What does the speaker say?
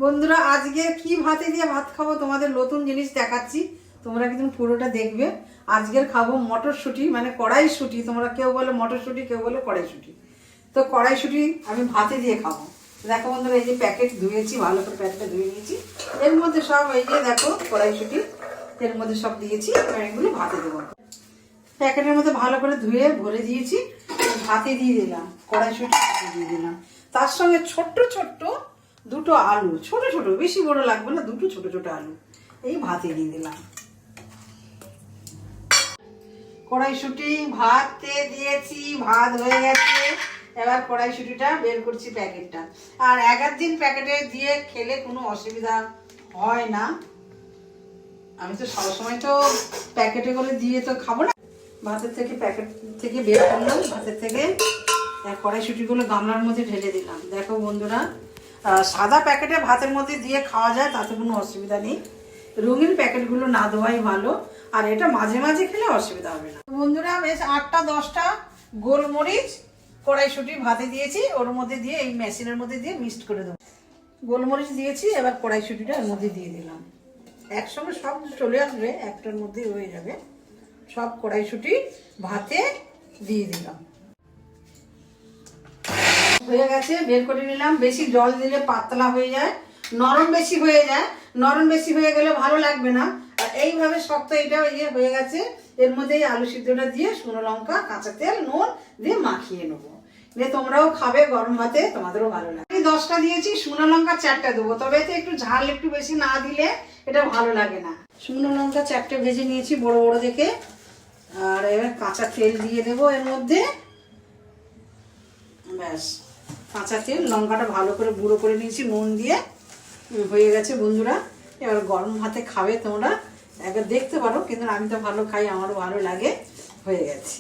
বন্ধুরা আজকে কি ভাতে দিয়ে ভাত খাবো তোমাদের নতুন জিনিস দেখাচ্ছি, তোমরা কিন্তু পুরোটা দেখবে। আজকের খাবো মটরশুঁটি, মানে কড়াইশুঁটি। তোমরা কেউ বলে মটরশুঁটি, কেউ বলে কড়াইশুঁটি। তো কড়াইশুঁটি আমি ভাতে দিয়ে খাবো। দেখো বন্ধুরা, এই যে প্যাকেট ধুয়েছি, ভালো করে প্যাকেটটা ধুয়ে নিয়েছি। এর মধ্যে সব এই যে দেখো কড়াইশুঁটি, এর মধ্যে সব দিয়েছি। এগুলো ভাতে দেবো। প্যাকেটের মধ্যে ভালো করে ধুয়ে ভরে দিয়েছি, ভাতে দিয়ে দিলাম। কড়াইশুঁটি দিয়ে দিলাম, তার সঙ্গে ছোট্ট ছোট্ট দুটো আলু, ছোট ছোট, বেশি বড় লাগবে না, দুটো ছোট ছোট আলু এই ভাতে দিয়ে দিলাম। কড়াইশুঁটি ভাতে দিয়েছি, ভাত হয়ে গেছে। এবার কড়াইশুঁটিটা বের করছি প্যাকেটটা। আর দিন প্যাকেটে দিয়ে খেলে কোনো অসুবিধা হয় না। আমি তো সবসময় তো প্যাকেটে করে দিয়ে তো খাবো না। ভাতের থেকে প্যাকেট থেকে বের করলাম, ভাতের থেকে কড়াইশুঁটিগুলো গামলার মধ্যে ঢেলে দিলাম। দেখো বন্ধুরা, সাদা প্যাকেটে ভাতের মধ্যে দিয়ে খাওয়া যায়, তাতে কোনো অসুবিধা নেই। রঙিন প্যাকেটগুলো না দেওয়াই ভালো, আর এটা মাঝে মাঝে খেলে অসুবিধা হবে না। বন্ধুরা বেশ 8-10টা গোলমরিচ কড়াইশুঁটি ভাতে দিয়েছি, ওর মধ্যে দিয়ে এই মেশিনের মধ্যে দিয়ে মিক্সড করে দেবো। গোলমরিচ দিয়েছি, এবার কড়াইশুঁটিটা এর মধ্যে দিয়ে দিলাম। একসঙ্গে সব চলে আসবে, একটার মধ্যেই হয়ে যাবে। সব কড়াইশুঁটি ভাতে দিয়ে দিলাম। হয়ে গেছে, বের করে নিলাম। বেশি জল দিলে পাতলা হয়ে যায়, নরম বেশি হয়ে যায়। নরম বেশি হয়ে গেলে ভালো লাগবে না। আর এইভাবে শক্ত এটা হয়ে গেছে। এর মধ্যে এই আলু সিদ্ধটা দিয়ে শুকনো লঙ্কা, কাঁচা তেল, নুন দিয়ে মাখিয়ে নেবো। দিয়ে তোমরাও খাবে গরম ভাতে, তোমাদেরও ভালো লাগে। আমি 10টা দিয়েছি, শুকনো লঙ্কা 4টা দেবো। তবে এতে একটু ঝাল একটু বেশি না দিলে এটা ভালো লাগে না। শুকনো লঙ্কা 4টে ভেজে নিয়েছি বড় বড় দেখে। আর এবার কাঁচা তেল দিয়ে দেবো এর মধ্যে। ব্যাস, কাঁচা তেল, লঙ্কাটা ভালো করে গুঁড়ো করে নিয়েছি নুন দিয়ে। হয়ে গেছে বন্ধুরা। এবার গরম ভাতে খাবে তোমরা, একবার দেখতে পারো। কিন্তু আমি তো ভালো খাই, আমারও ভালো লাগে। হয়ে গেছে।